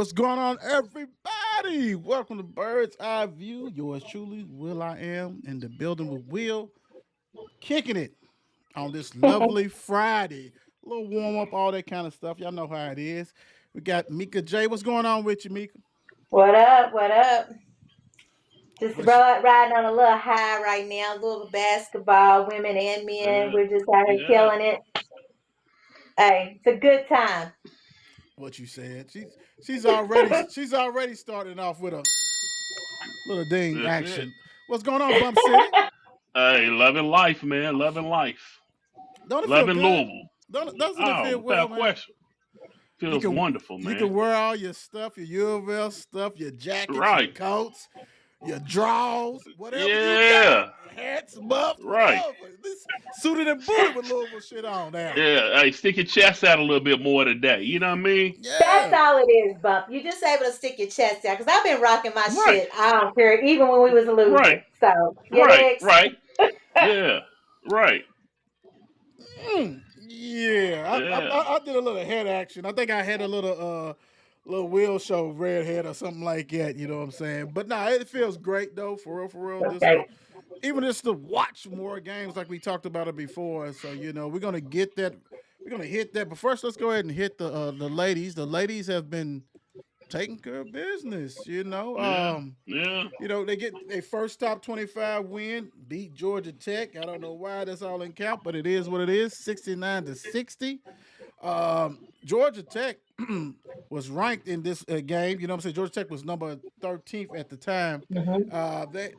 What's going on, everybody? Welcome to Bird's Eye View. Yours truly, Will I Am, in the building with Will, kicking it on this lovely Friday. A little warm up, all that kind of stuff. Y'all know how it is. We got Mika J. What's going on with you, Mika? What up? What up? Just What's riding on a little high right now. A little basketball, women and men. Yeah, We're just out here yeah. killing it. Hey, it's a good time. what you said? She's already starting off with a little ding That's it. action. What's going on, Bump City? Hey, loving life, man. Loving life. Don't it feel Loving good? Louisville. Doesn't it Oh, feel well, without man? question. You Feels can wonderful, you can man. wear all your stuff, your U of L stuff, your jackets, your Right. coats, your drawers, whatever you got, Yeah. hats, muffs, Right. whatever. This suited and booted with Louisville shit on now. Yeah. Hey, stick your chest out a little bit more today. You know what I mean? That's Yeah, all it is, Bump. You just able to stick your chest out. Because I've been rocking my Right. shit. I don't care, even when we was Right. losing. So, you Right. dig? Right. Yeah. Right. yeah. I, Yeah. I I did a little head action. I think I had a little wheel show red head or something like that. You know what I'm saying? But nah, it feels great though, for real, for real. Just to Okay. even just to watch more games like we talked about it before. So we're gonna get that. We're gonna hit that. But first, let's go ahead and hit the ladies. The ladies have been taking care of business. Yeah. Yeah. They get a first top 25 win, beat Georgia Tech. I don't know why that's all in count, but it is what it is. 69-60. Georgia Tech was ranked in this game. You know what I'm saying? Georgia Tech was number 13th at the time. Hmm. They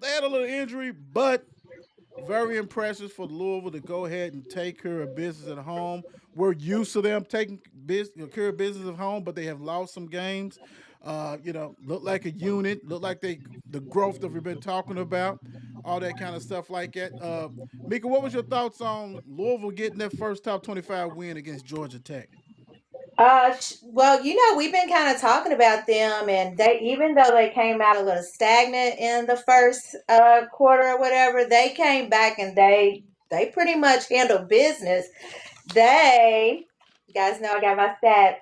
had a little injury, but very impressive for Louisville to go ahead and take care of business at home. We're used to them taking care of business at home, but they have lost some games. Look like a unit, look like the growth that we've been talking about, all that kind of stuff like that. Mika, what was your thoughts on Louisville getting their first top 25 win against Georgia Tech? Well, we've been kind of talking about them, and they, even though they came out a little stagnant in the first quarter or whatever, they came back and they pretty much handled business. They, you guys know I got my stats.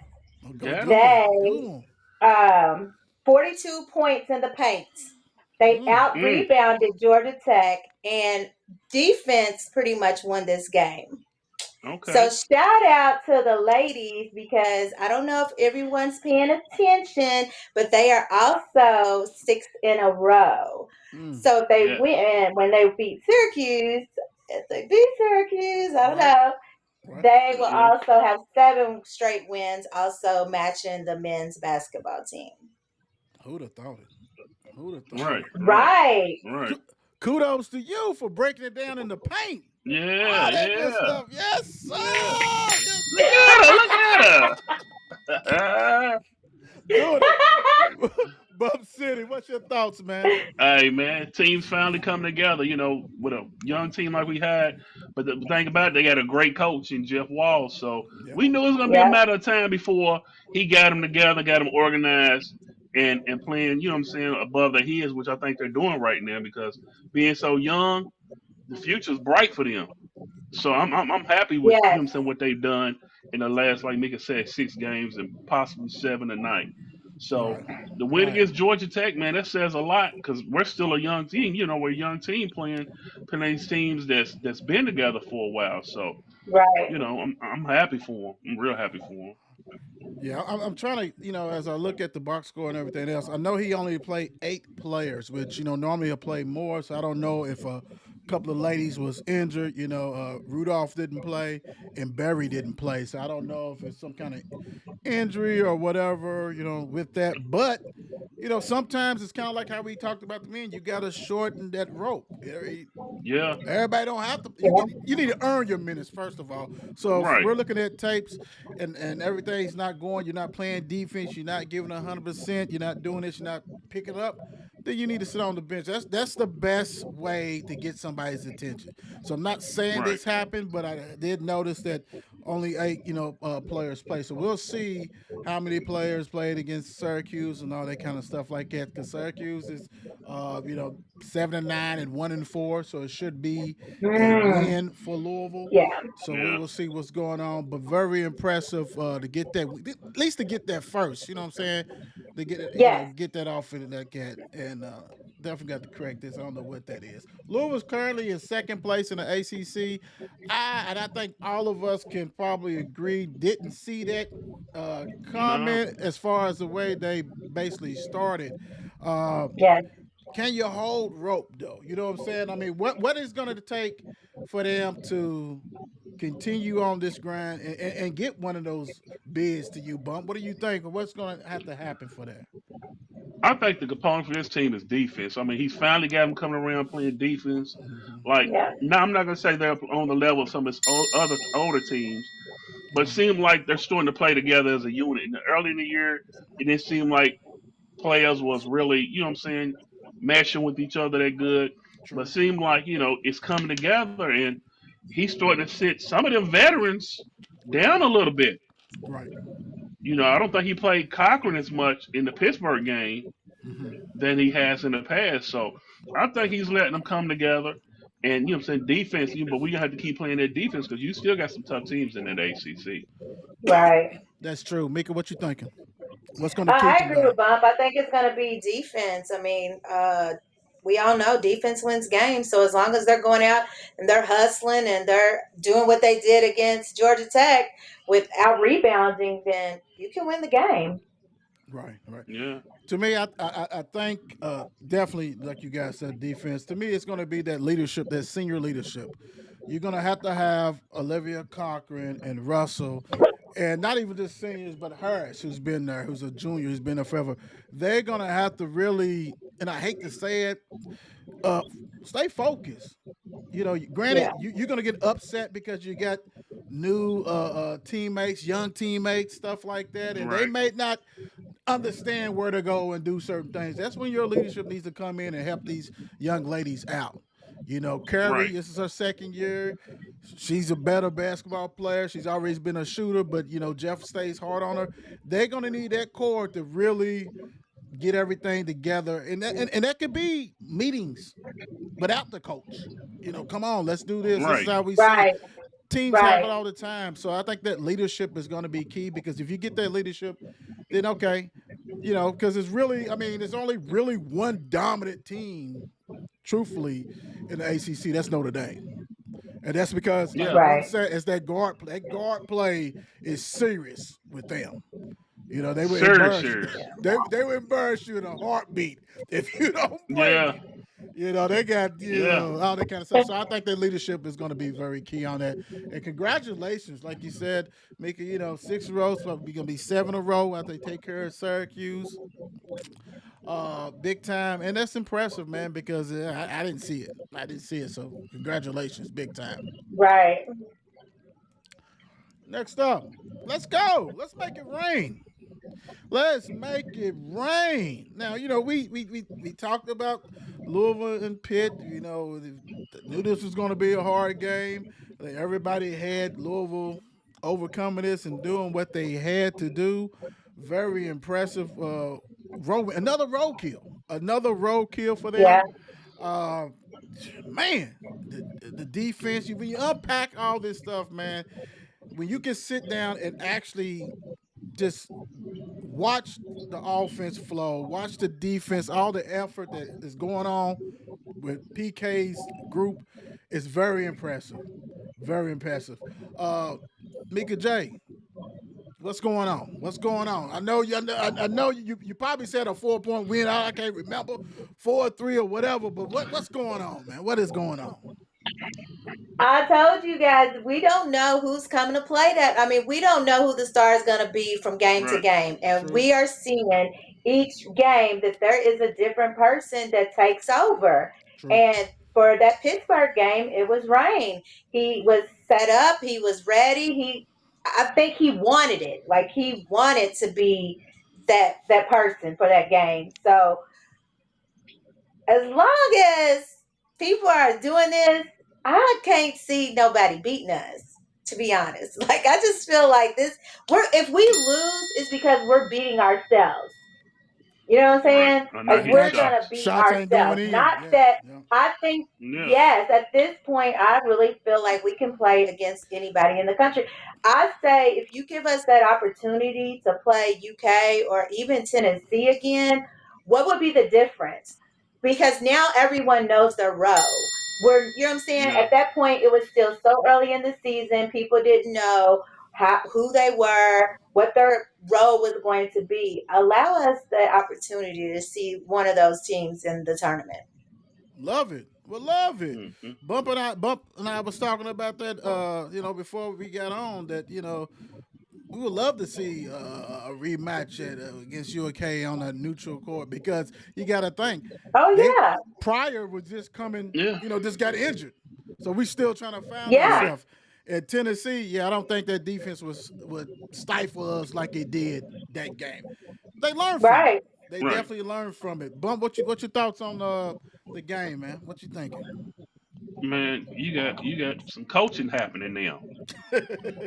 Oh, go Yeah. do it. They Do um 42 points in the paint. They them. out Mm. rebounded Georgia Tech, and defense pretty much won this game. So Okay. shout out to the ladies, because I don't know if everyone's paying attention, but they are also six in a row. Mm. So if they Yes. win, when they beat Syracuse, if they beat Syracuse, I don't Right. know. Right. They will Yeah. also have seven straight wins, also matching the men's basketball team. Who'd have thought it? Who'd have thought Right. it? Right. Right. Right. Kudos to you for breaking it down in the paint. Yeah. All that good Yeah. stuff. Yes, sir. Yeah. Yes, Look at her. sir. Look at her. Doing it. Bub City, what's your thoughts, man? Hey man, teams finally come together, with a young team like we had. But the thing about it, they got a great coach in Jeff Walls. So Yeah. we knew it was gonna be a Yep. matter of time before he got them together, got them organized and playing, what I'm saying, above their heads, which I think they're doing right now because being so young, the future's bright for them. So I'm happy with, Yes. what they've done in the last, like Mika said, 6 games and possibly seven tonight. So Right. the win Right. against Georgia Tech, man, that says a lot because we're still a young team. We're a young team playing these teams that's been together for a while. So Right. I'm happy for them. I'm real happy for them. Yeah, I'm trying to, as I look at the box score and everything else, I know he only played 8 players, which, normally he'll play more. So I don't know if a couple of ladies was injured. Rudolph didn't play and Barry didn't play. So I don't know if it's some kind of injury or whatever, with that. But, sometimes it's kind of like how we talked about the men. You got to shorten that rope. Yeah, Everybody don't have to. Yeah. You need to earn your minutes first of all. So if right. we're looking at tapes and everything's not going, you're not playing defense, you're not giving 100%, you're not doing this, you're not picking up. then you need to sit on the bench. That's the best way to get somebody's attention. So I'm not saying Right. this happened, but I did notice that only eight, players play. So we'll see how many players played against Syracuse and all that kind of stuff like that. Because Syracuse is, 7-9 and 1-4, so it should be a Mm, win for Louisville. yeah. So we Yeah. will see what's going on, but very impressive to get that, at least to get that first. You know what I'm saying? To get it, Yes. get that off in that cat, and definitely got to correct this. I don't know what that is. Louisville's currently in second place in the ACC. I think all of us can probably agree didn't see that No. comment as far as the way they basically started. Uh, Yes. can you hold rope though? You know what I'm saying? I mean, what is going to take for them to continue on this grind and get one of those bids to you, Bump? What do you think? What's going to have to happen for that? I think the component for this team is defense. I mean, he's finally got them coming around playing defense. Hmm. Like, Yeah. now I'm not gonna say they're on the level of some of his other older teams, but it seemed like they're starting to play together as a unit. Early in the year, it didn't seem like players was really, you know what I'm saying, meshing with each other that good. But True. seemed like, it's coming together and he's starting to sit some of them veterans down a little bit. Right. I don't think he played Cochran as much in the Pittsburgh game Hmm. than he has in the past. So I think he's letting them come together. And I'm saying defense, but we gonna have to keep playing that defense because you still got some tough teams in that ACC. Right. That's true. Mika, what you thinking? What's going to keep I them agree there? with Bump. I think it's going to be defense. I mean, we all know defense wins games. So as long as they're going out and they're hustling and they're doing what they did against Georgia Tech without rebounding, then you can win the game. Right. Right. Yeah. To me, I think definitely, like you guys said, defense. To me, it's going to be that leadership, that senior leadership. You're going to have Olivia Cochran and Russell, and not even just seniors, but Harris, who's been there, who's a junior, who's been there forever. They're going to have to really, and I hate to say it, uh, stay focused. Yeah. Granted, you're going to get upset because you got new teammates, young teammates, stuff like that, and they Right. may not understand where to go and do certain things. That's when your leadership needs to come in and help these young ladies out. Carrie, Right. this is her second year. She's a better basketball player. She's always been a shooter, but Jeff stays hard on her. They're gonna need that core to really get everything together, and that could be meetings without the coach. Come on, let's do this. This is Right. how we see it. Right. Teams have Right. it all the time. So I think that leadership is going to be key because if you get that leadership, then okay, because it's really, I mean, there's only really one dominant team, truthfully, in the ACC. That's Notre Dame. And that's because, like Yeah. Bum Right. said, it's that guard play is serious with them. They will Serious, embarrass you. serious. They will embarrass you in a heartbeat if you don't Yeah. play. They got Yeah. all that kind of stuff. So I think that leadership is going to be very key on that. And congratulations, like you said, Mika. 6 rows, probably going to be 7 a row after they take care of Syracuse, big time, and that's impressive, man. Because I didn't see it. I didn't see it. So congratulations, big time. Right. Next up, let's go. Let's make it rain. Let's make it rain. Now, we talked about Louisville and Pitt. Knew this was going to be a hard game. Like, everybody had Louisville overcoming this and doing what they had to do. Very impressive. Another road kill. Another road kill for Yeah. them. Uh, Man, the defense. When you unpack all this stuff, man, when you can sit down and actually just watch the offense flow, watch the defense, all the effort that is going on with PK's group is very impressive. Very impressive. Uh, Mika J, what's going on? What's going on? I know you probably said a 4-point win. I can't remember 4-3 or whatever. But what's going on, man? What is going on? I told you guys we don't know who's coming to play that. I mean, we don't know who the star is going to be from game to Right. game, and True. we are seeing each game that there is a different person that takes over. True. And for that Pittsburgh game, it was Rain. He was set up. He was ready. I think he wanted it. Like he wanted to be that person for that game. So as long as people are doing this, I can't see nobody beating us. To be honest, like I just feel like this. We're if we lose, it's because we're beating ourselves. You know what I'm Right. saying? Are Like not hitting we're Gotcha. gonna shots. beat Shots ain't going ourselves. in. Not Yeah. that Yeah. I think Yeah. yes, at this point I really feel like we can play against anybody in the country. I say if you give us that opportunity to play UK or even Tennessee again, what would be the difference? Because now everyone knows their role. We're you know what I'm saying? Yeah. At that point it was still so early in the season, people didn't know who they were, what their role was going to be. Allow us the opportunity to see one of those teams in the tournament. Love it. Well, love it. Hmm. Bump and I was talking about that before we got on that, we would love to see a rematch against UK on a neutral court because you got to think Oh they yeah, Pryor was just coming, Yeah. just got injured, so we still trying to find yeah, Right. ourselves. At Tennessee, yeah, I don't think that defense would stifle us like it did that game. They learned from it. right. They Right. definitely learned from it. Bump, what your thoughts on the game, man? What you thinking? Man, you got some coaching happening now.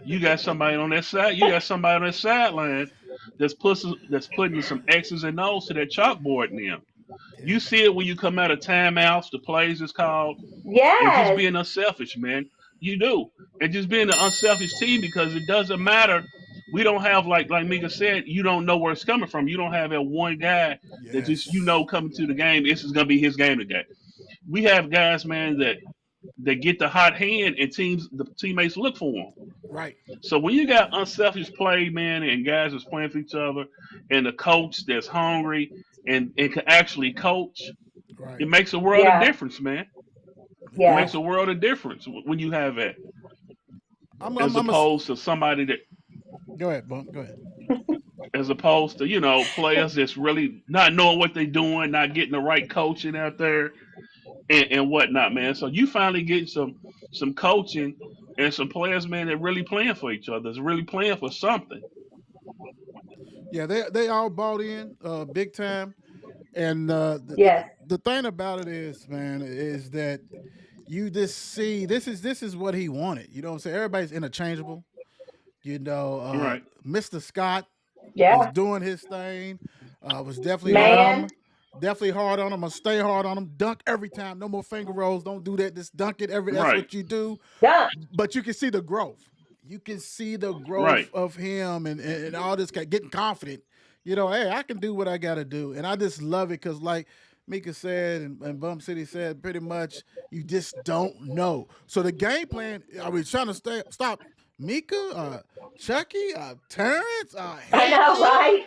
You got somebody on that side. You got somebody on that sideline that's putting some X's and O's to that chalkboard now. Yeah. You see it when you come out of timeouts, the plays is called, and just Yes, being unselfish, man. You do, and just being an unselfish team because it doesn't matter. We don't have like Mika said. You don't know where it's coming from. You don't have that one guy that just Yes. coming to the game. This is gonna be his game today. We have guys, man, that get the hot hand and the teammates look for them. Right. So when you got unselfish play, man, and guys that's playing for each other, and a coach that's hungry and can actually coach, Right. it makes a world of yeah, difference, man. It It yeah. makes does. a world of difference when you have that, I'm as I'm a opposed to somebody that, go ahead, Bump. Go ahead. as opposed to players that's really not knowing what they're doing, not getting the right coaching out there and whatnot, man. So you finally getting some coaching and some players, man, that really playing for each other, that's really playing for something. Yeah, they all bought in big time. And Yes, the thing about it is, man, is that you just see this is what he wanted. You know what I'm saying? Everybody's interchangeable. Right, Mr. Scott was yeah. doing his thing. Was definitely hard on yeah, Man, him. Definitely hard on him. Gonna stay hard on him. Dunk every time. No more finger rolls. Don't do that. Just dunk it every. That's right, what you do. done. But you can see the growth. You can see the growth right. of him and all this getting confident. Hey, I can do what I got to do, and I just love it because, like Mika said and Bump City said, pretty much you just don't know. So the game plan, are we trying to stop Mika, Chucky, Terrence, I know, Hadley? right?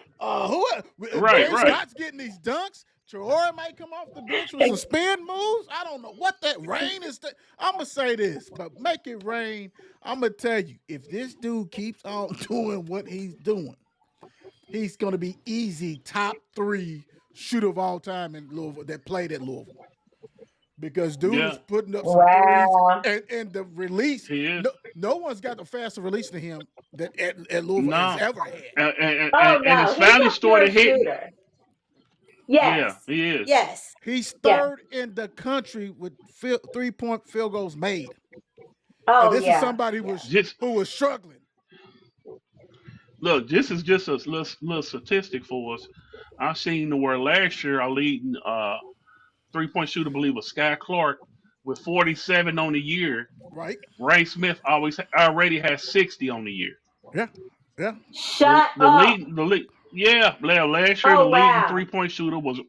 Right, James right. Scott's getting these dunks. Traore might come off the bench with some spin moves. I don't know what that rain is. I'm gonna say this, but make it rain. I'm gonna tell you, if this dude keeps on doing what he's doing, he's gonna be easy top three shooter of all time in Louisville that played at Louisville. Because dude is Yeah, putting up some threes Wow. and the release. he is. No one's got a faster release than him that at Louisville has No, ever had. and Oh it's no, he's finally a pure started hitting. shooter. Yeah, Yes, he is. yes, He's yeah. third in the country with 3-point field goals made, and Oh this is yeah, somebody yeah. Just who was struggling. look, this is just a little statistic for us. I've seen where last year our leading 3-point shooter, I believe, was Sky Clark with 47 on the year. Right? Ray Smith already has 60 on the year. Yeah, yeah. The Shut the up. lead the lead yeah, last year the Oh leading wow. 3-point shooter was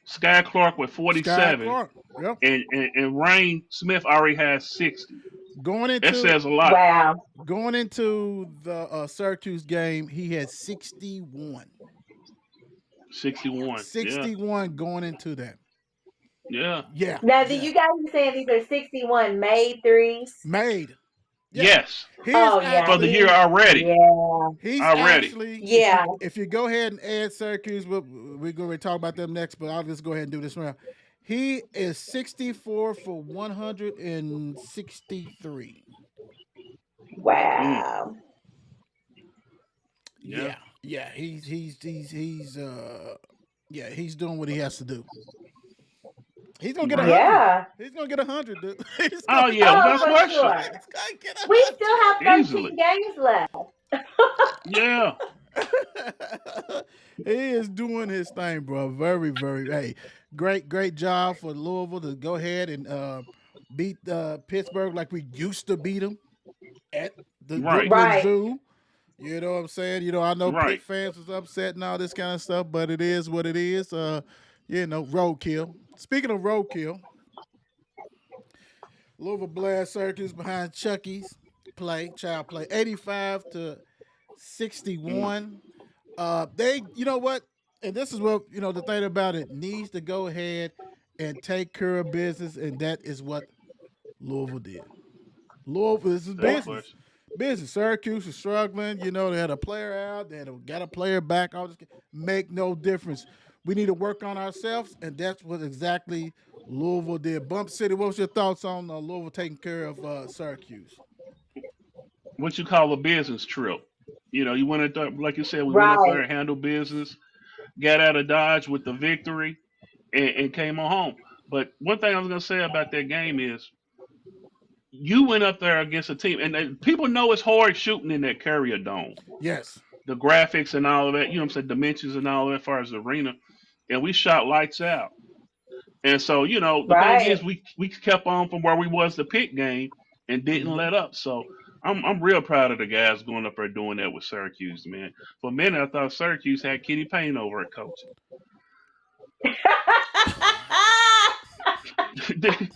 Sky Clark with Sky 47, Clark. Yep. and Rain Smith already has 60. Going That into says a lot. Wow. going into the Syracuse game, he had 61. 61. Yeah, 61 going into that. yeah, Yeah, Now, do yeah. you guys be saying these are 61 made threes? Made. Yeah. yes, He's Oh yeah, for the actually year he's already, yeah, he's already. actually yeah. if you go ahead and add Syracuse, we're going to talk about them next, but I'll just go ahead and do this round. He is 64 for 163. Mm, Wow. yeah, Yeah, yeah, he's yeah, he's doing what he has to do. He's gonna get a Right. hundred. Yeah. He's gonna get 100. He's Oh gonna yeah, Oh, without for question. sure. he's gonna get a We still have Easily. 13 games left. Yeah. 100. He is doing his thing, bro. Very, very. Hey, great job for Louisville to go ahead and beat Pittsburgh like we used to beat them at the Right. Brooklyn Right. Zoo. You know what I'm saying? I know Pitt Right. fans was upset and all this kind of stuff, but it is what it is. Roadkill. Speaking of roadkill, Louisville Blast Circus behind Chucky's child play, 85 to Mm. 61. You know what? And this is what, the thing about it needs to go ahead and take care of business, and that is what Louisville did. Louisville, this is Without Yeah. business. question. Business. Syracuse is struggling. They had a player out. They got a player back. All this make no difference. We need to work on ourselves, and that's what exactly Louisville did. Bump City, what was your thoughts on Louisville taking care of Syracuse? What you call a business trip. You went up there, like you said, we went up there Right. and handled business, got out of Dodge with the victory, and came on home. But one thing I was gonna say about that game is you went up there against a team, and people know it's hard shooting in that Carrier Dome. Yes. The graphics and all of that, what I'm saying, dimensions and all of that, as far as the arena, and we shot lights out. And so, the thing is, Right. we kept on from where we was the pick game and didn't Hmm. let up. So I'm real proud of the guys going up there doing that with Syracuse, man. For a minute, I thought Syracuse had Kenny Payne over at coaching. Didn't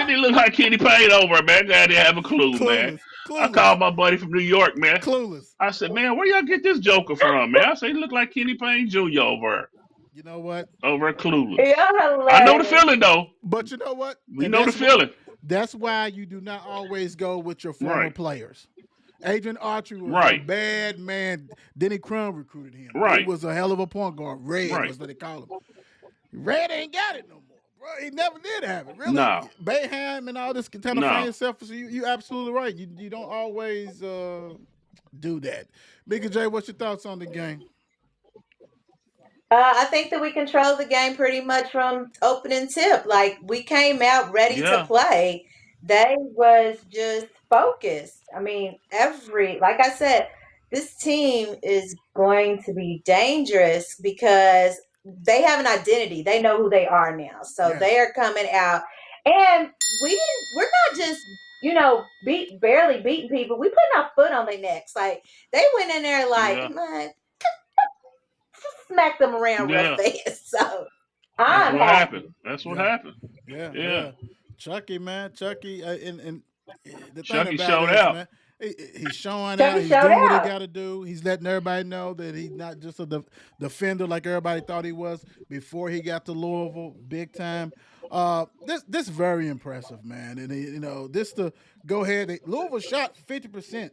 he look like Kenny Payne over, man? I didn't have a clue, man. Clueless. I Clueless. called my buddy from New York, man. Clueless. I said, man, where y'all get this Joker from, man? I said, he look like Kenny Payne Jr. You know what? over at Clueless. You're I know the hilarious. feeling, though. But you know what? We And know the feeling. that's why you do not always go with your former Right, players. Adrian Autry was a right, bad man. Denny Crum recruited him. He right, was a hell of a point guard. Red right. was what they call him. Red ain't got it no more, bro. He never did have it. Really, No, Bayham and all this kind of fan no. stuff. So you absolutely right. You don't always do that. Mika J, what's your thoughts on the game? I think that we controlled the game pretty much from opening tip. Like we came out ready to Yeah, play. They was just focused. I mean, like I said, this team is going to be dangerous because they have an identity. They know who they are now. So they Yes. are coming out, and we're not just barely beating people. We putting our foot on their necks. Like they went in there like, yeah, man, smack them around real yeah. fast. So That's I'm what happened. happy. That's what Yeah. happened. Yeah, Yeah. yeah. Chucky, man, Chucky, and the thing Chucky about it showed is, out. man, he's showing out. Chucky He's showed doing what he out. got to do. He's letting everybody know that he's not just a defender like everybody thought he was before he got to Louisville, big time. This very impressive, man, and this to go ahead. Louisville shot 50%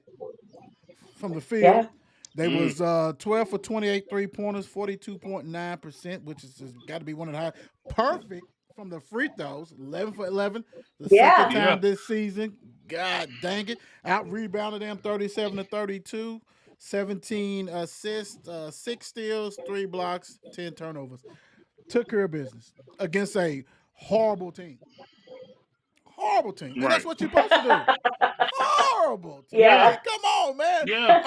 from the field. Yeah. They Mm. was 12 for 28 3-pointers, 42.9%, which is got to be one of the high. Perfect from the free throws, 11 for 11, the second Yeah. time Yeah. this season. God dang it. Out rebounded them 37 to 32, 17 assists, 6 steals, 3 blocks, 10 turnovers. Took care of business against a horrible team. Horrible team. And that's Right. what you're supposed to do. Horrible team. Yeah. Yeah. Man, come on, man. Yeah.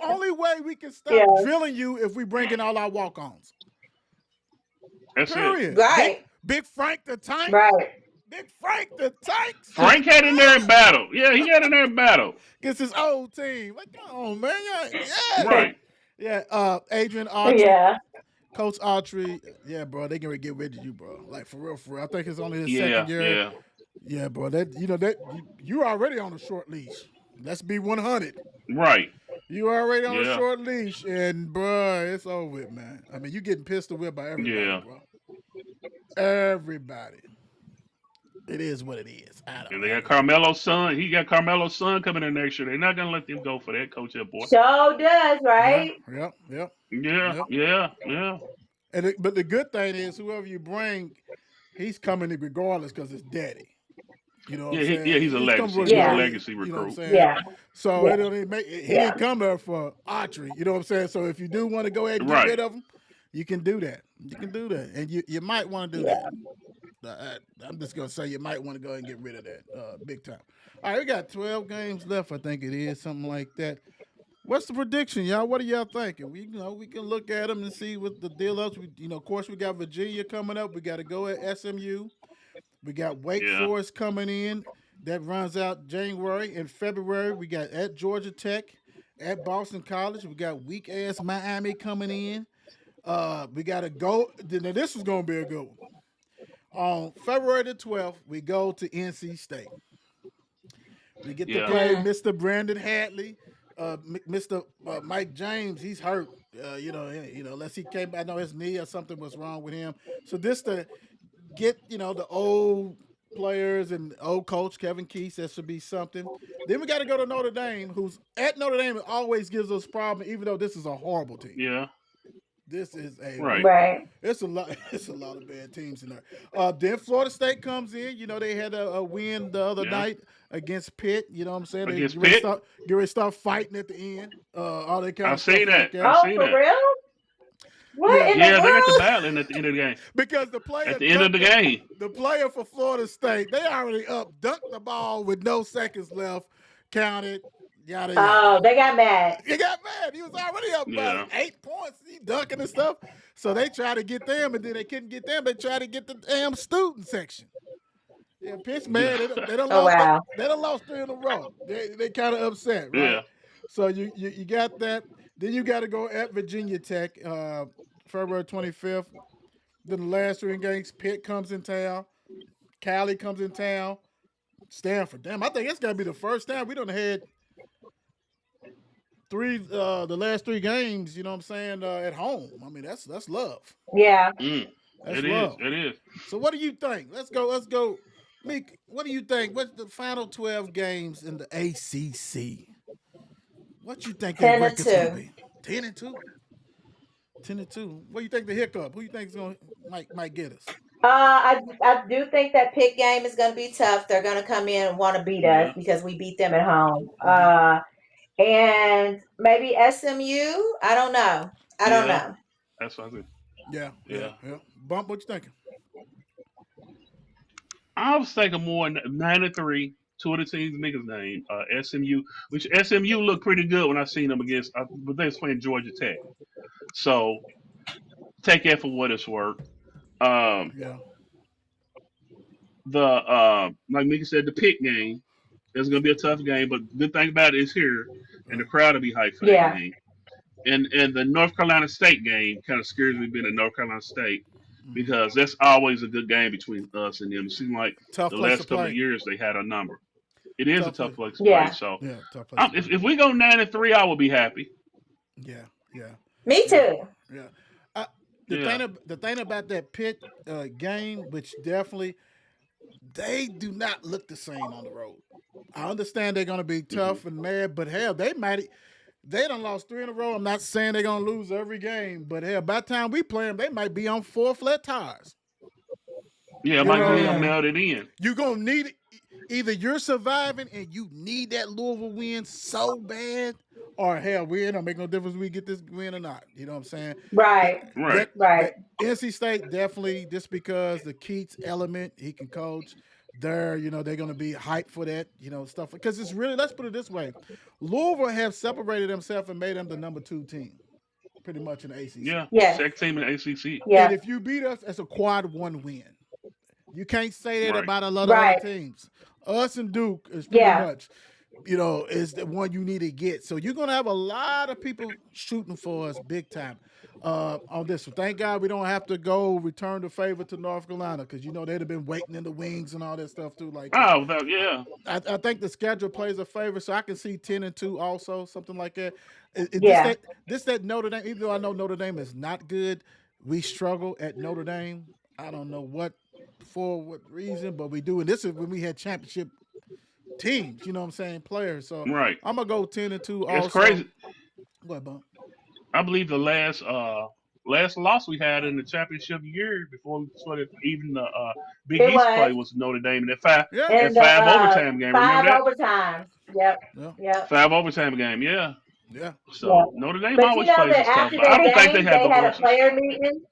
Only way we can stop Yeah. drilling you if we bring in all our walk-ons. That's it. Period. Big Right. Big Frank the Tank. Right. Big Frank the Tank. Frank had in there in battle. Yeah, he got in there in battle. Gets his old team. Like, come on, man. Yeah. Right. Yeah. Adrian Autry. Yeah. Coach Autry. Yeah, bro. They gonna get rid of you, bro. Like for real, for real. I think it's only his second Yeah. year. Yeah. Yeah, bro. That you already on a short leash. Let's be 100. Right. You already on a Yeah. short leash, and bruh, it's over with, man. I mean, you getting pistol whipped by everybody, Yeah. bro. Everybody. It is what it is. I And don't they know. got Carmelo's son. He got Carmelo's son coming in next year. They're not gonna let them go for that, coach. That boy. So does, Yeah, right? yep, yep, Yeah. yep. Yeah. Yeah. But the good thing is, whoever you bring, he's coming in regardless because it's daddy. You know what I'm Yeah. Yeah. saying? He's a He's coming legacy. for He's a Yeah. daddy. legacy You know what I'm recruit. saying? Yeah. So Yeah. it don't even make he Yeah. didn't come there for Autry. You know what I'm saying? So if you do want to go ahead and get Right. rid of him, you can do that. You can do that, and you might want to do that. Yeah. I'm just gonna say you might want to go ahead and get rid of that big time. All right, we got 12 games left. I think it is something like that. What's the prediction, y'all? What are y'all thinking? We can look at them and see what the deal is. Of course, we got Virginia coming up. We got to go at SMU. We got Wake Yeah. Forest coming in. That runs out January. In February, we got at Georgia Tech, at Boston College. We got weak ass Miami coming in. We got to go. Now this is gonna be a good one. On February the 12th, we go to NC State. We get to Yeah. play Mm. Mr. Brandon Hadley, Mr. Mike James. He's hurt. Unless he came. I know his knee or something was wrong with him. So this to get the old players and old coach Kevin Keese. That should be something. Then we got to go to Notre Dame, who's at Notre Dame always gives us problems, even though this is a horrible team. Yeah. This is Right. Right. it's a lot. It's a lot of bad teams in there. Then Florida State comes in. They had a win the other Yeah. night against Pitt. You know what I'm saying? They Against Pitt. get ready to start fighting at the end. All that kind I of see stuff like that. I that. Oh, see for that. real? What Yeah, in the Yeah, they got the world? battling at the end of the game. because At the end of the game. the player for Florida State, they already up, dunked the ball with no seconds left, counted, yada yada. Oh, they got mad. He got mad. He was already up by Yeah. 8 points. He dunking and stuff. So they tried to get them, and then they couldn't get them. They tried to get the damn student section. Yeah, pitch Yeah. man. They done Oh lost. wow. They done lost three in a row. They kind of upset, right? Yeah. So you got that. Then you got to go at Virginia Tech, February 25th. Then the last three games, Pitt comes in town, Cali comes in town, Stanford. Damn, I think it's got to be the first time we done had the last three games. You know what I'm saying at home. I mean that's love. Yeah. Mm. That's It is. love. It is. So what do you think? Let's go. Let's go. Meek, what do you think? What's the final 12 games in the ACC? What you think that 10 and record's gonna 2. be? 10-2. 10-2. What do you think the hiccup? Who you think is gonna might get us? I do think that Pitt game is going to be tough. They're going to come in and want to beat us Yeah. because we beat them at home. Mm-hmm. And maybe SMU. I don't know. I don't Yeah. know. That's what I think. Yeah, yeah, Yeah. yeah. Bump, what you thinking? I was thinking more 9-3. Two of the teams Mika's name, SMU, which SMU looked pretty good when I seen them against, but they was playing Georgia Tech. So take that for what it's worth. Um, Yeah. the like Mika said, the Pitt game is going to be a tough game, but the good thing about it is here, and the crowd will be hyped for that Yeah. game. And the North Carolina State game kind of scares me being in North Carolina State Mm-hmm. because that's always a good game between us and them. It seems like Tough the place to last couple of play. years they had a number. It is a Tough tough place. place to play. Yeah. So Yeah, tough place to play. if we go 9-3, I will be happy. Yeah, yeah, Me yeah, too. yeah. Uh, Yeah. the thing about that Pitt game, which definitely they do not look the same on the road. I understand they're going to be Hmm. tough and mad, but hell, they done lost three in a row. I'm not saying they're going to lose every game, but hell, by the time we play them, they might be on four flat tires. Yeah, it You might know, be Mm. melted in. you're going to need it. Either you're surviving and you need that Louisville win so bad, or hell, it don't make no difference if we get this win or not. You know what I'm saying? That Right. Right. that Right. that NC State definitely just because the Keats element he can coach. They're gonna be hyped for that, stuff. Because it's really, let's put it this way, Louisville have separated themselves and made them the number two team, pretty much in the ACC. Yeah. Yes. Second team in the ACC. And Yeah. if you beat us, that's a quad one win. You can't say that Right. about a lot of other Right. teams. Us and Duke is pretty Yeah. much, is the one you need to get. So you're gonna have a lot of people shooting for us big time on this. So thank God we don't have to go return the favor to North Carolina because they'd have been waiting in the wings and all that stuff too like that. Oh, yeah. I think the schedule plays a favor, so I can see 10-2 also, something like that. Yeah. This that Notre Dame, even though I know Notre Dame is not good, we struggle at Notre Dame. I don't know for what reason, but we do. And this is when we had championship teams, you know what I'm saying, players. So Right. I'm gonna go 10-2 It's also. crazy. What bump? I believe the last loss we had in the championship year before we started even the Big It East was play was Notre Dame and that Yeah, in that the five overtime game. five Remember that overtimes. Yep. yeah, Yep. five overtime game? Yeah. yeah. Yep. So Notre Dame But you always know plays that us tough, after but I that don't think they game, have they the had a horses. player meeting,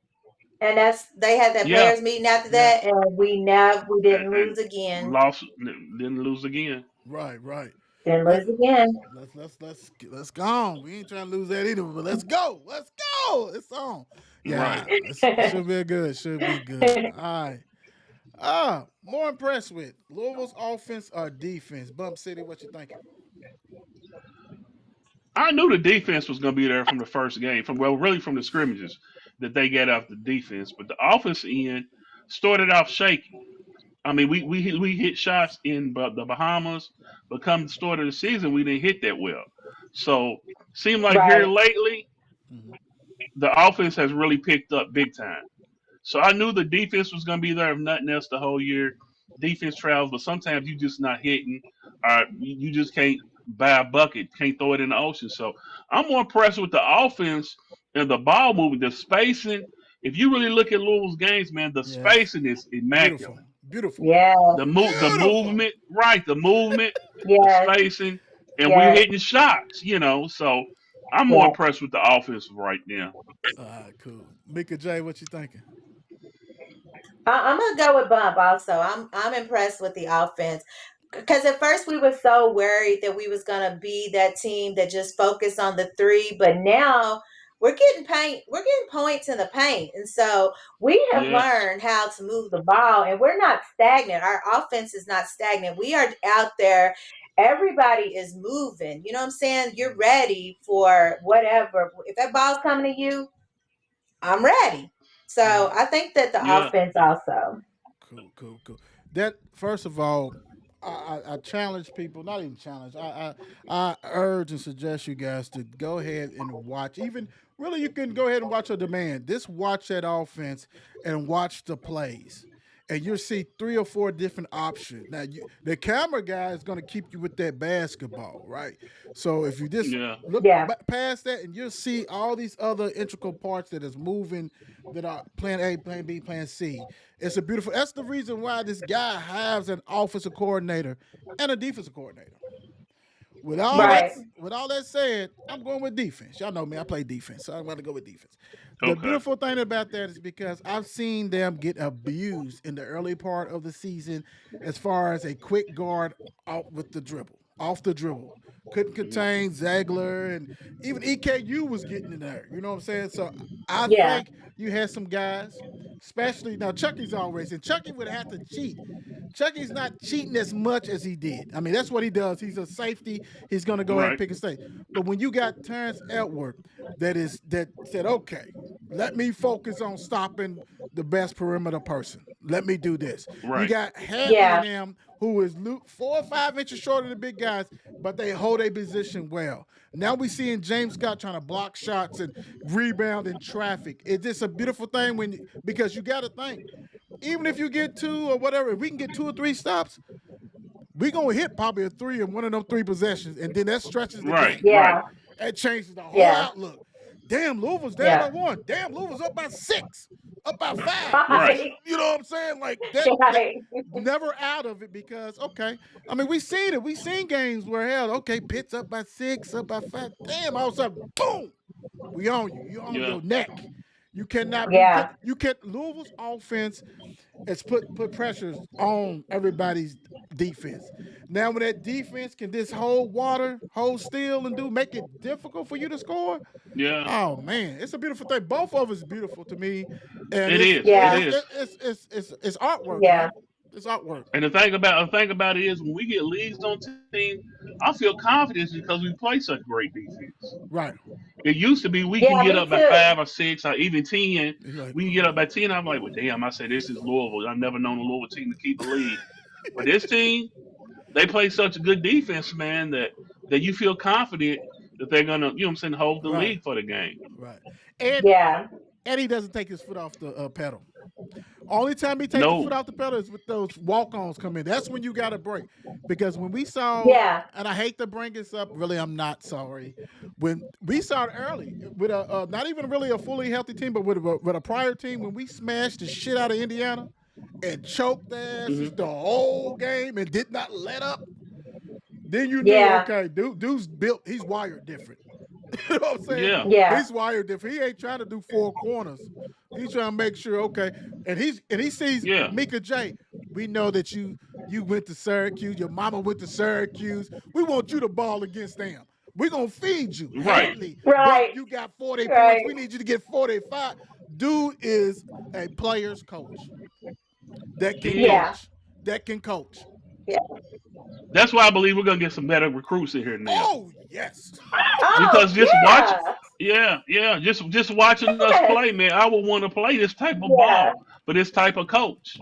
And they had that Yeah, players meeting after Yeah. that, and we didn't and lose again. lost, didn't lose again. Right. Right. Didn't Let lose again. let's go on. We ain't trying to lose that either, but let's go. Let's go. It's on. Right. Yeah. It should be good. Should be good. All right. More impressed with Louisville's offense or defense? Bump City, what you thinking? I knew the defense was going to be there from the first game, from well, really from the scrimmages that they got off the defense, but the offense end started off shaky. I mean, we hit shots in the Bahamas, but come the start of the season, we didn't hit that well. So seemed like here Right. lately, Hmm. the offense has really picked up big time. So I knew the defense was going to be there, if nothing else, the whole year. Defense travels, but sometimes you just not hitting, or you just can't buy a bucket, can't throw it in the ocean. So I'm more impressed with the offense and the ball movement, the spacing. If you really look at Louisville's games, man, the Yes. spacing is Beautiful. immaculate. Beautiful. Yes. The Beautiful. movement, right? The movement, the Yes. spacing, and we're Yes. hitting shots. So I'm more Yes. impressed with the offense right now. All right, cool. Mika J, what you thinking? I'm gonna go with Bump also. I'm impressed with the offense. Because at first we were so worried that we was gonna be that team that just focused on the three, but now we're getting points in the paint. And so we have Yes, learned how to move the ball, and we're not stagnant. Our offense is not stagnant. We are out there. Everybody is moving. You know what I'm saying? You're ready for whatever. If that ball's coming to you, I'm ready. So Right. I think that the yeah, offense also. Cool, cool, cool. That first of all, I challenge people, not even challenge. I urge and suggest you guys to go ahead and watch. Even really, you can go ahead and watch a demand. Just watch that offense and watch the plays, and you'll see three or four different options. Now, the camera guy is going to keep you with that basketball, right? So if you just yeah, look Yeah. past that, and you'll see all these other integral parts that is moving, that are plan A, plan B, plan C. It's a beautiful. That's the reason why this guy has an offensive coordinator and a defensive coordinator. Right. With all that said, I'm going with defense. Y'all know me. I play defense, so I'm going to go with defense. The okay, beautiful thing about that is because I've seen them get abused in the early part of the season, as far as a quick guard out with the dribble, off the dribble. Couldn't yeah, contain Zagler, and even EKU was getting in there. You know what I'm saying? So I Yeah. think you had some guys, especially now Chucky's always, and Chucky would have to cheat. Chucky's not cheating as much as he did. I mean, that's what he does. He's a safety. He's going to go ahead and right, pick a state. But when you got Terrence Edward, that said, okay, let me focus on stopping the best perimeter person. Let me do this. You right, got Hadley Yeah. and them, who is 4 or 5 inches shorter than the big guys, but they hold a position well. Now we seeing James Scott trying to block shots and rebound in traffic. It's just a beautiful thing because you got to think, even if you get two or whatever, if we can get two or three stops, we gonna hit probably a three in one of them three possessions, and then that stretches the right, game. right, Yeah. That changes the whole Yeah. outlook. Damn, Louisville's down by Yeah. one. Damn, Louisville's up by six, up by five. right, You know what I'm saying? Like that Right. never out of it because okay. I mean, we seen it. We seen games where hell, okay, Pitt's up by six, up by five. Damn, all of a sudden, boom, we on you. You on yeah, your neck. You cannot be. Yeah. You can Louisville's offense has put pressures on everybody's defense. Now, when that defense can just hold water, hold still, and make it difficult for you to score. yeah. Oh man, it's a beautiful thing. Both of us beautiful to me, and It it's is, it Yeah. it's is. it's it's it's, it's artwork, Yeah. man. It's artwork. And the thing about it is, when we get leads on team, I feel confident because we play such great defense. Right. It used to be we can Yeah. get Me up by too. 5 or 6 or even 10. You're like, We can get up by 10. I'm like, well, damn. I said this is Louisville. I've never known a Louisville team to keep a lead. But this team, they play such a good defense, man, that you feel confident that they're gonna, hold the right, lead for the game. right. And Yeah. and he doesn't take his foot off the pedal. Only time he takes the foot No. off the pedal is with those walk-ons come in. That's when you got to break. Because when we saw, Yeah. and I hate to bring this up, really, I'm not sorry. When we saw it early with a not even really a fully healthy team, but with a prior team, when we smashed the shit out of Indiana and choked their asses Hmm. the whole game and did not let up, then you knew, Yeah. okay, dude's built, he's wired different. You know what I'm saying? Yeah. Yeah. He's wired different. He ain't trying to do four corners He's trying to make sure, okay. And he sees Yeah. Mika J. We know that you went to Syracuse, your mama went to Syracuse. We want you to ball against them. We're gonna feed you. Right. Hadley, but Right. you got 40 Right. points. We need you to get 45. Dude is a player's coach that can He Yeah. is. coach. That can coach. Yeah. That's why I believe we're gonna get some better recruits in here now. Oh, yes. Oh Because just watch, yeah. yeah, yeah, just watching us Yes. play, man, I would want to play this type of Yeah. ball for this type of coach.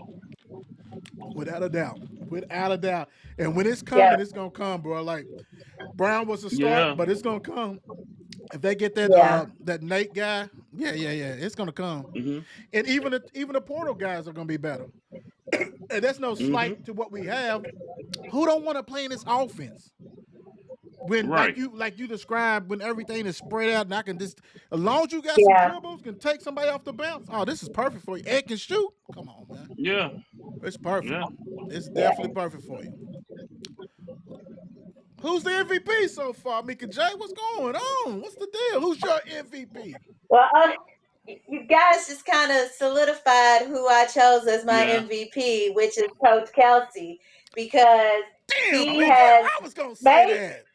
Without a doubt. Without a doubt. And when it's Yeah. coming, it's gonna come, bro. Like Brown was a start, Yeah. but it's gonna come. If they get that Yeah. that Nate guy, yeah, it's gonna come. Mhm. And even the portal guys are gonna be better. And that's no Mhm. slight to what we have. Who don't want to play in this offense? When Right. like you described, when everything is spread out and I can just as long as you got some Yeah. dribbles, can take somebody off the bounce. Oh, this is perfect for you. Ed can shoot. Come on, man. Yeah. It's perfect. Yeah. It's Yeah. definitely perfect for you. Who's the MVP so far, Mika J? What's going on? What's the deal? Who's your MVP? Well, you guys just kind of solidified who I chose as my Yeah. MVP, which is Coach Kelsey, because Damn, he Mika, has I was gonna say made. that.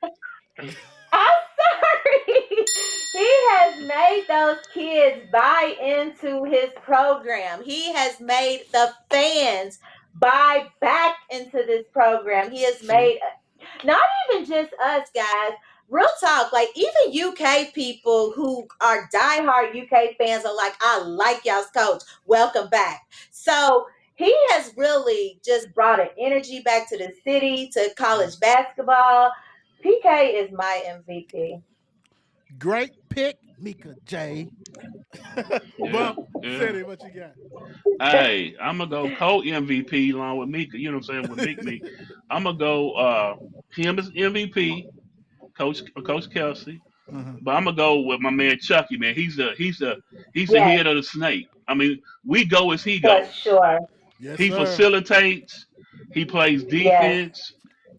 I'm sorry. He has made those kids buy into his program. He has made the fans buy back into this program. He has True. made not even just us guys. Real talk, like even UK people who are diehard UK fans are like, I like y'all's coach. Welcome back. So he has really just brought an energy back to the city, to Yeah. college basketball. PK is my MVP. Great pick, Mika J. Yeah. Bump Yeah. City, what you got? Hey, I'm gonna go co MVP along with Mika. You know what I'm saying with Meek Me. I'm gonna go him as MVP, Coach Kelsey. Uh-huh. But I'm gonna go with my man Chucky. Man, he's the Yes, head of the snake. I mean, we go as he for goes. sure. Yes, He sir. facilitates. He plays Yes, defense.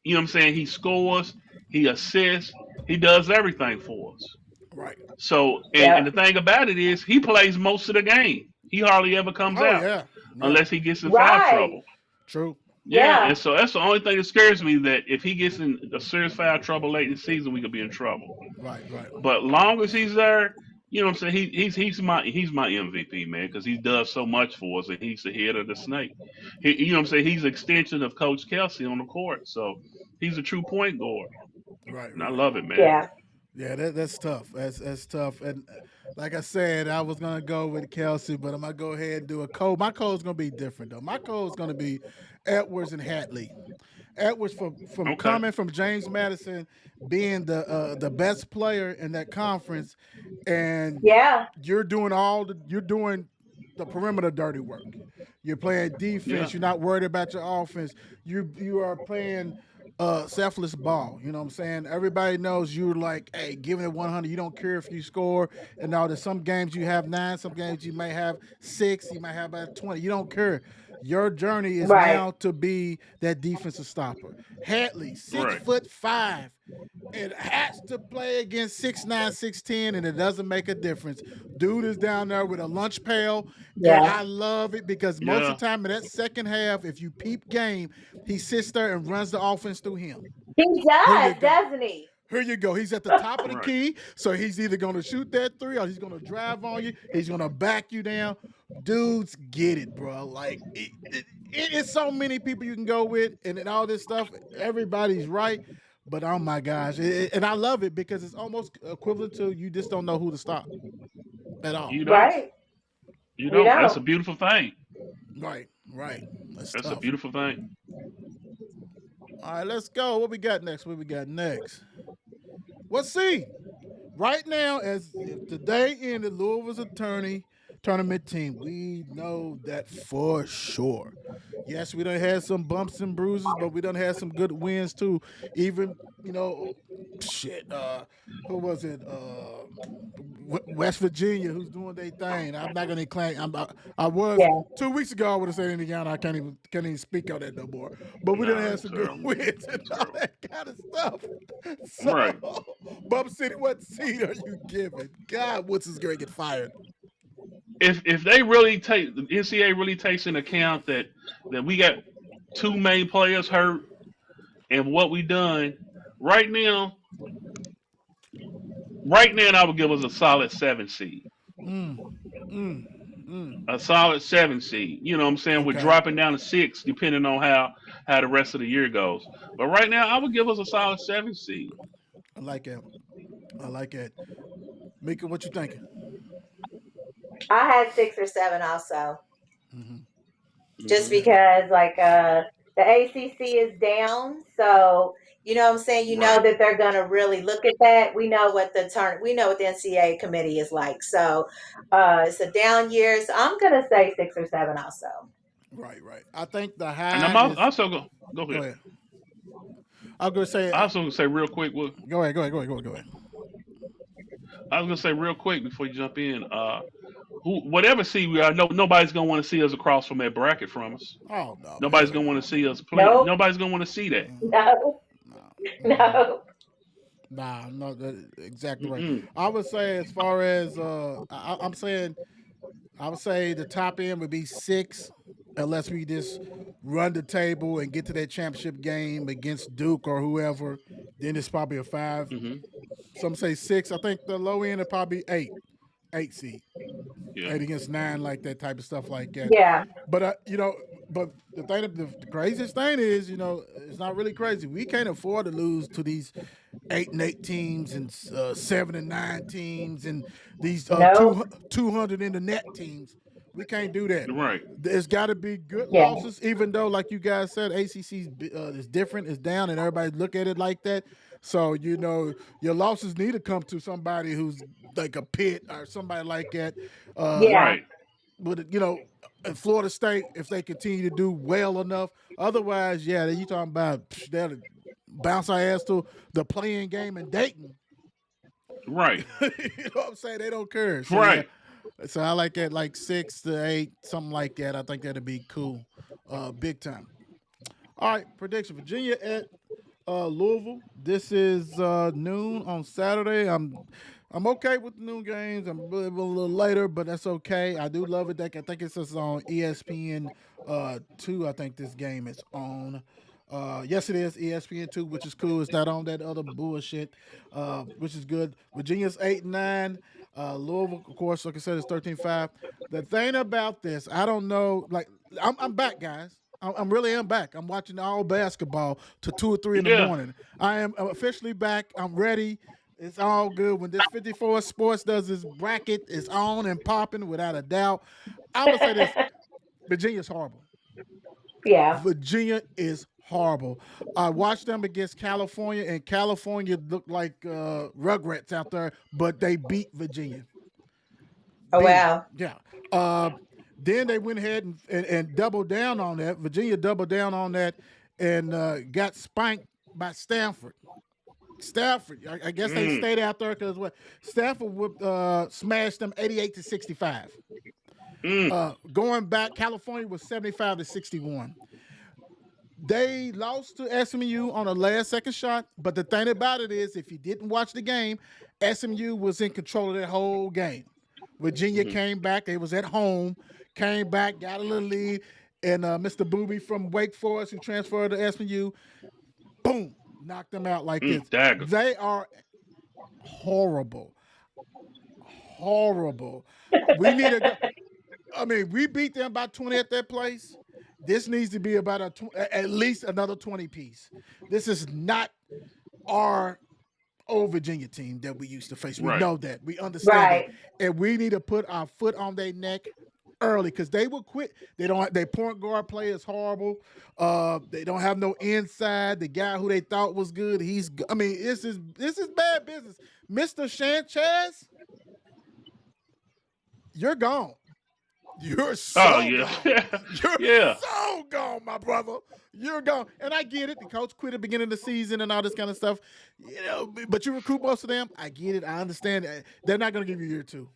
You know what I'm saying? He scores. He assists. He does everything for us. Right. So, and yep, the thing about it is, he plays most of the game. He hardly ever comes Oh out yeah. Yeah. unless he gets in foul right. trouble. True. Yeah, and Yeah, so that's the only thing that scares me, that if he gets in a serious foul trouble late in the season, we could be in trouble. Right, right. But long as he's there, you know what I'm saying? He's my MVP, man, because he does so much for us, and he's the head of the snake. You know what I'm saying? He's an extension of Coach Kelsey on the court, so he's a true point guard, Right, and I right. love it, man. yeah, Yeah, that's tough. That's tough. And like I said, I was gonna go with Kelsey, but I'm gonna go ahead and do a code. My code's gonna be different though. My code's gonna be Edwards and Hatley. Edwards from Okay. coming from James Madison, being the best player in that conference, and yeah, you're doing the perimeter dirty work. You're playing Yeah. defense. You're not worried about your offense. You are playing selfless ball. You know what I'm saying? Everybody knows you're like, hey, giving it 100. You don't care if you score. And now there's some games you have 9, some games you may have 6, you might have about 20. You don't care. Your journey is right. now to be that defensive stopper. Hadley, six Right. foot five. It has to play against 6'9", 6'10", and it doesn't make a difference. Dude is down there with a lunch pail, and Yeah, I love it because most of Yeah. the time in that second half, if you peep game, he sits there and runs the offense through him. he Here you does, go. doesn't he? Here you go. He's at the top of the Right. key, so he's either going to shoot that three or he's going to drive on you. He's going to back you down. Dudes get it, bro. Like it's so many people you can go with, and all this stuff. Everybody's right, but oh my gosh, and I love it because it's almost equivalent to you just don't know who to stop at all. You don't. Right. You You don't. That's a don't. beautiful thing. Right, right. That's That's a tough. beautiful thing. All right, let's go. What we got next? What we got next? What's C? Right now, as if today ended, Louisville's attorney tournament team, we know that for sure. Yes, we done had some bumps and bruises, but we done had some good wins too. Even shit. Who was it? West Virginia, who's doing their thing. I'm not gonna claim. I was Yeah, 2 weeks ago. I would have said Indiana. I can't even speak on that no more. But we done Nah, had it's some good terrible. wins and It's all terrible. that kind of stuff. Right. So, Bump City, what seed are you giving? God, what's his gonna get fired? if they really take the NCAA really takes into account that we got two main players hurt and what we done right now, right now, I would give us a solid 7 seed. Mm, mm, mm. A solid 7 seed. You know what I'm saying? We're Okay, dropping down to 6 depending on how the rest of the year goes. But right now, I would give us a solid 7 seed. I like it. I like it. Mika, what you thinking? I had 6 or 7 also. Hmm. Just Hmm. Yeah. because the ACC is down, so you know what I'm saying. You know Right. that they're gonna really look at that. We know what we know what the NCAA committee is like. So it's a down year. So I'm gonna say 6 or 7 also. Right, right. I think the And high I'm is. also go Go ahead. ahead. I was gonna say. I also gonna say real quick. Go ahead. Go ahead. Go ahead. Go ahead. Go ahead. I was gonna say real quick before you jump in. Whatever seed we are, nobody's gonna want to see us across from that bracket from us. Oh no, Nobody's hell gonna want no. to see us play. Nope, Nobody's gonna want to see that. no, No. Mm-mm. no. Nah, no, exactly right. Mm-mm. I would say as far as I'm saying, I would say the top end would be 6, unless we just run the table and get to that championship game against Duke or whoever. Then it's probably a 5. Hmm. Some say 6. I think the low end would probably 8, 8 seed, Yeah. 8 against 9, like that type of stuff like that. Yeah, But but the craziest thing is, it's not really crazy. We can't afford to lose to these 8-8 teams and 7-9 teams and these nope, 200 in the net teams. We can't do that. Right. There's got to be good yeah, losses, even though, like you guys said, ACC is different, is down, and everybody look at it like that. So your losses need to come to somebody who's like a Pitt or somebody like that. Uh, yeah. Right. but in Florida State, if they continue to do well enough, otherwise, yeah, you talking about they'll bounce our ass to the playing game in Dayton. Right. You know what I'm saying? They don't care. So yeah, Right. so I like that, like 6 to 8, something like that. I think that'd be cool, big time. All right, prediction: Virginia at Louisville. This is noon on Saturday. I'm okay with the noon games. I'm a little later, but that's okay. I do love it. I think it's just on ESPN two. I think this game is on. Yes, it is ESPN two, which is cool. It's not on that other bullshit, which is good. Virginia's 8-9. Louisville, of course, like I said, is 13-5. The thing about this, I don't know. Like, I'm back, guys. I'm really am back. I'm watching all basketball to 2 or 3 in the Yeah. morning. I am officially back. I'm ready. It's all good. When this 54 Sports does this bracket, it's on and popping without a doubt. I'm gonna say this: Virginia's horrible. Yeah. Virginia is horrible. I watched them against California, and California looked like Rugrats out there, but they beat Virginia. Oh wow. Yeah. Uh, then they went ahead and doubled down on that. Virginia doubled down on that and got spanked by Stanford. Stafford, I guess they Mm. stayed out there because what Stafford would smashed them 88-65. Mm. Going back, California was 75-61. They lost to SMU on a last second shot, but the thing about it is, if you didn't watch the game, SMU was in control of that whole game. Virginia Hmm. came back. They was at home, came back, got a little lead, and Mr. Booby from Wake Forest, who transferred to SMU, boom, knocked them out like this. Dagger. They are horrible, horrible. We need to go. I mean, we beat them by 20 at that place. This needs to be about at least another 20 piece. This is not our old Virginia team that we used to face. We Right. know that. We understand that. Right. And we need to put our foot on their neck early because they will quit. They don't. Their point guard play is horrible. They don't have no inside. The guy who they thought was good, I mean, this is bad business. Mr. Sanchez, you're gone. You're Oh so yeah. gone. You're Yeah. so gone, my brother. You're gone. And I get it. The coach quit at the beginning of the season and all this kind of stuff. But you recruit most of them. I get it. I understand. They're not going to give you a year two.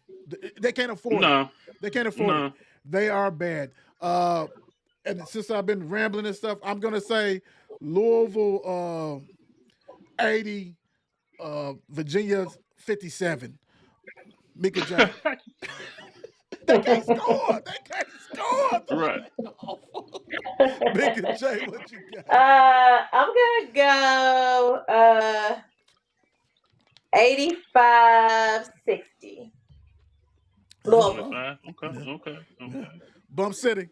They can't afford it. No. They can't afford it. No. They are bad. And since I've been rambling and stuff, I'm going to say Louisville 80, Virginia 57. Mika J. They can't score. They can't score. Right. Mika J, what you got? I'm gonna go 85-60. Louisville. 85. Okay. Yeah, Okay. yeah. Okay. Bump City.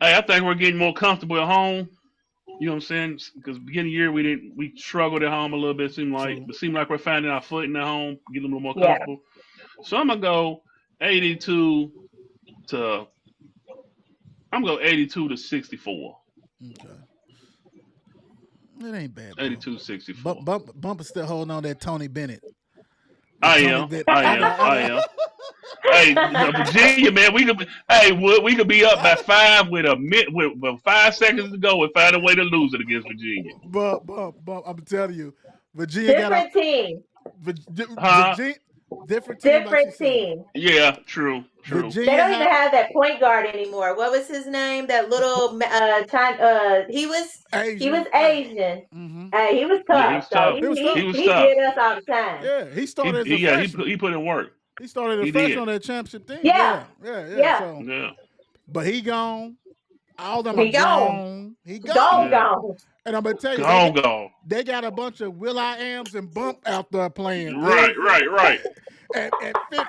Hey, I think we're getting more comfortable at home. You know what I'm saying? Because beginning of the year we struggled at home a little bit. True. Seemed like we're finding our footing at home, getting a little more Yeah. comfortable. So I'm gonna go 82 to I'm gonna go 82 to 64. Okay. It ain't bad, Bump. 82 64. Bump is still holding on that Tony Bennett. That I Tony am. Bennett. I am. I am. Hey, Virginia, man, we could be, hey, we could be up by five with 5 seconds to go and find a way to lose it against Virginia. Bump. I'm telling you, Virginia got a Different team. Huh? Virginia different team, like she Different said. team. Yeah, true, true. They Virginia don't even had have that point guard anymore. What was his name? That little he was Asian. Asian. Mm-hmm. He was Yeah, he tough. was So tough. It was He tough. was he tough. did us all the time. Yeah, he started as a Yeah, freshman. he put in work. He started as a He freshman did. on that championship team. Yeah. Yeah. Yeah. So, Yeah, but he gone. All of them are He gone. gone. He Gone, gone. yeah. gone. And I'm gonna tell you, Gone, gone. they got a bunch of Will I Ams and Bump out there playing. You know Right, what I'm right, right, saying? At 50.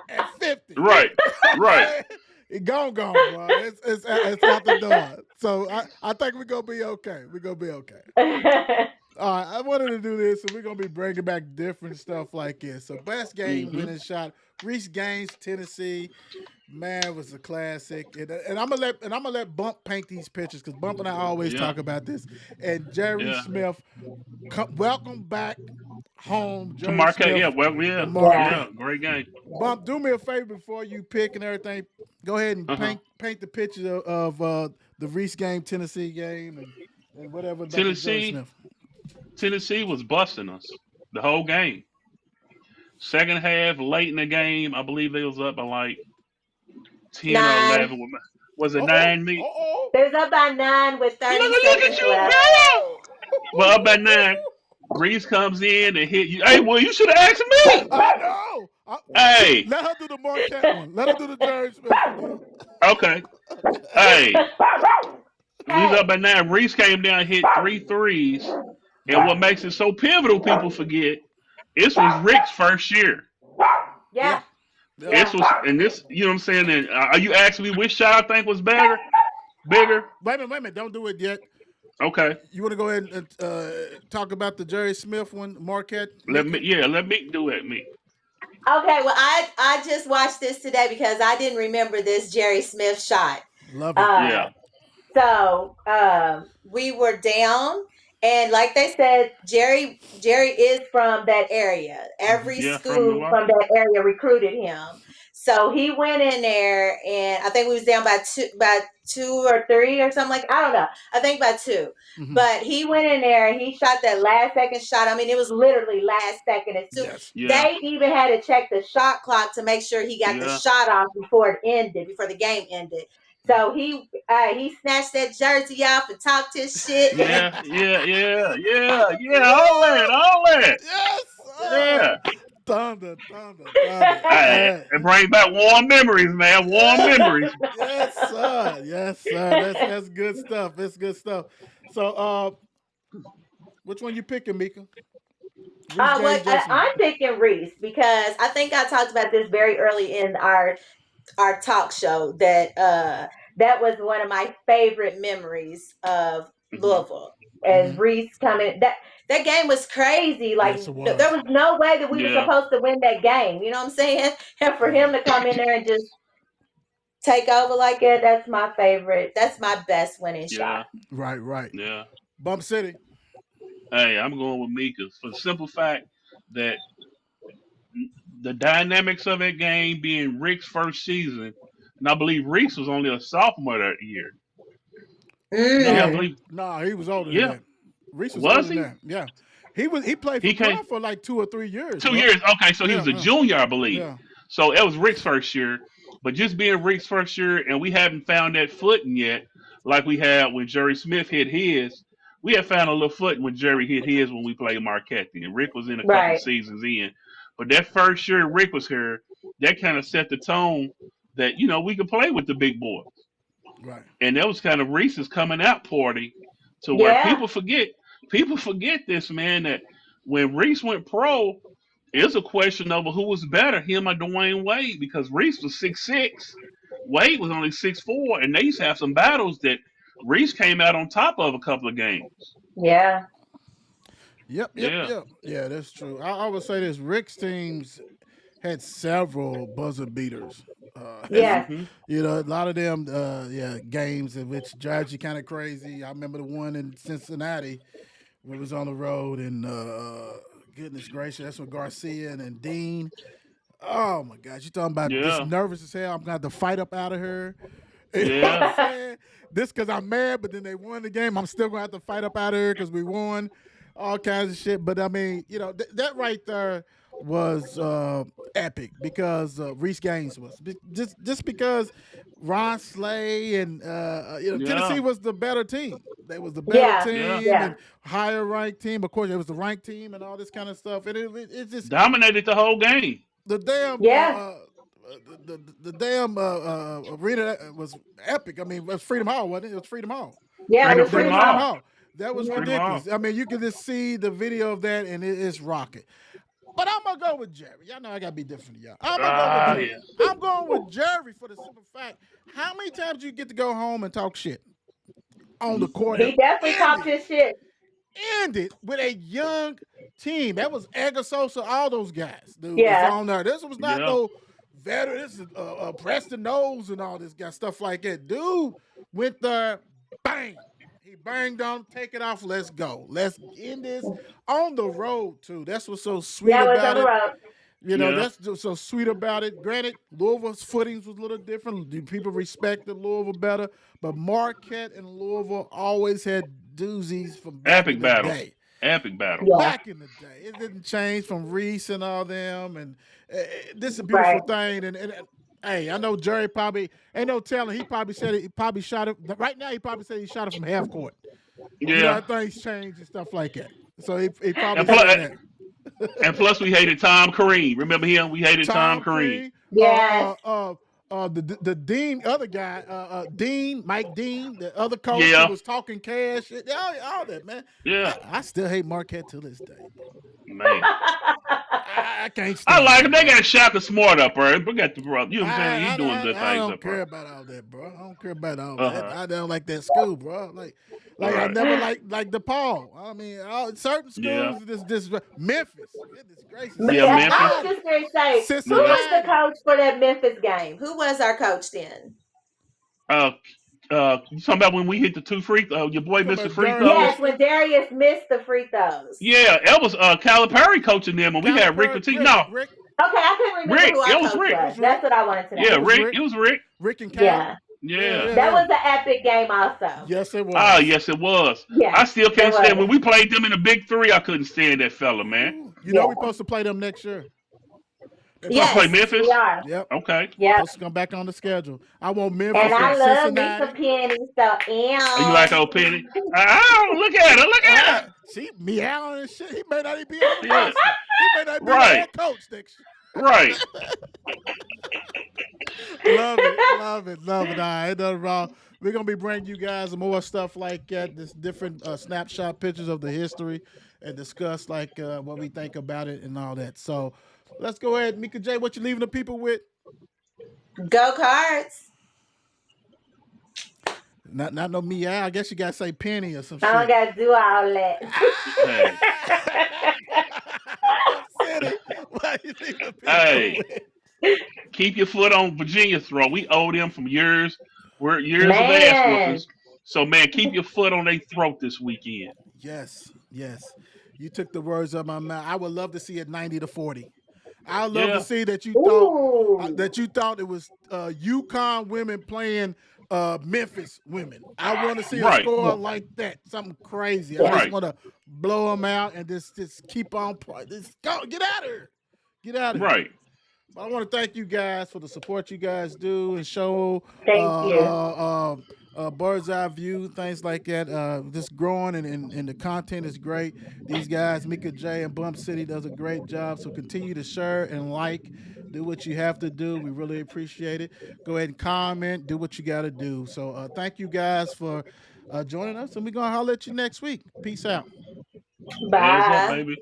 At 50. right, right. It gone, bro. It's out the door. So I think we're gonna be okay. We're gonna be okay. All right, I wanted to do this, so we're gonna be bringing back different stuff like this. So best game Hmm. winning shot, Reece Gaines, Tennessee. Man, was a classic. And I'm gonna let Bump paint these pictures because Bump and I always Yeah, talk about this. And Jerry yeah. Smith, welcome back home, To Jerry Marquette, yeah, Smith well, to yeah, Yeah. yeah, Marquette. great game. Bump, do me a favor before you pick and everything. Go ahead and Uh huh. paint the picture of the Reese game, Tennessee game, and whatever about the Jerry Tennessee, Smith. Tennessee was busting us the whole game. Second half, late in the game, I believe they was up by like 10 or 11. 9. Was it Oh, 9? oh, There's up by 9 with 30 Look at seconds you, left. girl. oh, Well, up at 9, Reese comes in and hit you. Hey, well, you should have asked me. I know. Hey, Let her do the Marquette one. Let her do the Jerry Smith one. Then. okay. Hey, we was Hey. up at 9. Reese came down, hit three threes, and what makes it so pivotal, people forget, this was Rick's first year. Yeah, Yeah. yeah. This Yeah. was, and this, you know what I'm saying? And are you asking me which shot I think was better, bigger? Wait a minute. Don't do it yet. Okay, You want to go ahead and talk about the Jerry Smith one, Marquette, Mika? let me do it. Me, Okay, well, I just watched this today because I didn't remember this Jerry Smith shot. Love it. Uh, yeah, so we were down, and like they said, Jerry is from that area. Hmm. Every yeah, from school from Milwaukee. that area recruited him. So he went in there, and I think we was down by two or three or something like I don't know. I think by two. Hmm. But he went in there and he shot that last second shot. I mean, it was literally last second. As soon Yes. Yeah, they even had to check the shot clock to make sure he got the yeah, shot off before it ended, before the game ended. So he snatched that jersey off and talked his shit. yeah, yeah, yeah, yeah, yeah. Woo! All that. Yes, sir. Yeah. Thunder. Hey, it brings back warm memories, man. Warm memories. Yes, sir. That's good stuff. That's good stuff. So, which one you picking, Mika? Reese Gaines, Jason. I'm picking Reese because I think I talked about this very early in our talk show that that was one of my favorite memories of Hmm. Louisville as Mm-hmm. Reese coming that game was crazy. Like Yes, it there was. was no way that we were Yeah, supposed to win that game. You know what I'm saying? And for Yeah. him to come in there and just take over like that, that's my favorite. That's my best winning shot. yeah, Right. yeah. Bump City. Hey, I'm going with Mika for the simple fact that the dynamics of that game being Rick's first season, and I believe Reese was only a sophomore that year. Yeah, I No, Mm. believe. no, he was older than Yeah, that. Reese was older was than he? that. Yeah, he played for He came Prime for like 2 or 3 years, two bro. years. Okay, so he was a Yeah, junior, I believe. yeah. So it was Rick's first year, but just being Rick's first year, and we haven't found that footing yet, like we had when Jerry Smith hit his. We had found a little footing when Jerry hit his when we played Marquette. And Rick was in a couple of Right. seasons in, but that first year Rick was here, that kind of set the tone that we could play with the big boys. Right. And that was kind of Reese's coming out party, to where Yeah. people forget this, man, that when Reese went pro, it's a question over who was better, him or Dwayne Wade, because Reese was 6'6", Wade was only 6'4", and they used to have some battles that Reese came out on top of a couple of games. Yeah. Yep, yep, Yeah. yep. Yeah, that's true. I would say this: Rick's teams had several buzzer beaters. Yes. Hmm. A lot of them, yeah, games in which drives you kind of crazy. I remember the one in Cincinnati. We was on the road, and goodness gracious, that's with Garcia and Dean. Oh my gosh, you talking about this Yeah. nervous as hell? I'm gonna have to fight up out of her. You know what I'm Yeah. saying? This because I'm mad, but then they won the game. I'm still gonna have to fight up out of here because we won. All kinds of shit. But I mean, that right there was epic because Reece Gaines was just because Ron Slay and Tennessee Yeah. was the better team. They was the better Yeah. Yeah. team Yeah. and higher ranked team. Of course, it was the ranked team and all this kind of stuff. And it's just Dominated the whole game. the damn Yeah. the damn arena was epic. I mean, it was Freedom Hall, wasn't it? It was Freedom Hall. Yeah. It Freedom was That Freedom Freedom was Freedom Hall. Hall. Hall. That was Mhm. Freedom Hall. ridiculous. I mean, you can just see the video of that, and it's rocket. But I'm gonna go with Jerry. Y'all know I gotta be different, y'all. I'm gonna go with Ah, Jerry. yeah. I'm going with Jerry for the simple fact: how many times you get to go home and talk shit on the court and He definitely end talked it? his shit. Ended with a young team. That was Edgar Sosa, all those guys, dude, was Yeah. on there. This was not Yeah. no veteran. This is Preston Knowles and all this guy stuff like that. Dude went there, bang. He banged on, take it off. Let's go. Let's end this on the road too. That's what's so sweet Yeah. It was on about the it. road. Yeah. That's just so sweet about it. Granted, Louisville's footings was a little different. People respected Louisville better, but Marquette and Louisville always had doozies from back in Epic the battles. day. Epic battles. Yeah. Back in the day, it didn't change from Reese and all them. And this is a beautiful Right. thing. And hey, I know Jerry probably ain't no telling. He probably said it. He probably shot it right now. He probably said he shot it from half court. Yeah. Things change and stuff like that. So he And probably plus, saying that. we hated Tom Kareem. Remember him? We hated Tom Tom Kareem. Crean, Yes. the Dean, other guy, Dean, Mike Dean, the other coach who Yeah. was talking cash, all that, man. Yeah. I still hate Marquette to this day, bro. Man. I can't I stand like it, him. They bro. got Shaka Smart up there. We got the brother. You know what I'm saying? He doing good I things don't up care there. about all that, bro. I don't care about all that. Uh-huh. I don't like that school, bro. Like I Right. never like DePaul. I mean, certain Yeah. schools, this Memphis, goodness gracious, Yeah, I Memphis. was Cincinnati, just going to say, who Yeah. was the Cincinnati. coach for that Memphis game? Who was our coach then? Uh, you talking about when we hit the two free your boy Talking missed the about free Darius throws? Yes, Smith, when Darius missed the free throws. Yeah, it was Calipari coaching them, and we had Rick Calipari, Petit. No, Rick. Okay, I couldn't remember Rick. who our It was coach Rick. It was. was Rick. That's what I wanted to Yeah, It know. was Rick. Rick. It was Rick. Rick and Cal. Yeah. Yeah, Yeah. yeah, That yeah. was an epic game also. Yes, it Ah, was. yes, it was. I Yeah, still it can't stand was. when we played them in the Big Three. I couldn't stand that fella, man. Ooh, we're Yeah. supposed to play them next year. They're I supposed to play come. Yes, we Memphis. are. Yep. Okay. Yep. Supposed to come back on the schedule. I want And Memphis I and Okay. love me some Cincinnati. pennies, so You like old Penny? Oh, look at her! Look at her! See, meowing and shit. He may not even be on the Yeah. roster. He may not be the Right. head coach next year. Right. Love it, love it, love it. All right, ain't nothing wrong. We're gonna be bringing you guys more stuff like that, this different snapshot pictures of the history, and discuss like what we think about it and all that. So let's go ahead, Mika J. What you leaving the people with? go cards. Not no meow. I guess you gotta say penny or some I don't shit. gotta do all that. Hey. Bump City. What you leaving the people Hey. with? Keep your foot on Virginia's throat. We owe them from years of ass Man. whoopings. So man, keep your foot on their throat this weekend. Yes, yes. You took the words out of my mouth. I would love to see it 90-40. I would love to Yeah. see that Ooh. you thought it was UConn women playing Memphis women. I want to see a Right. score like that, something crazy. I Yeah. just Right. want to blow them out and just keep on. Just go, get out of here, get out of here. Right. But I want to thank you guys for the support you guys do and show Thank you. bird's eye view, things like that. Just growing and the content is great. These guys, Mika J and Bump City, does a great job. So continue to share and like Do what you have to do. We really appreciate it. Go ahead and comment. Do what you got to do. So thank you guys for joining us, and we're gonna holler at you next week. Peace out. Hands up, Bye. baby.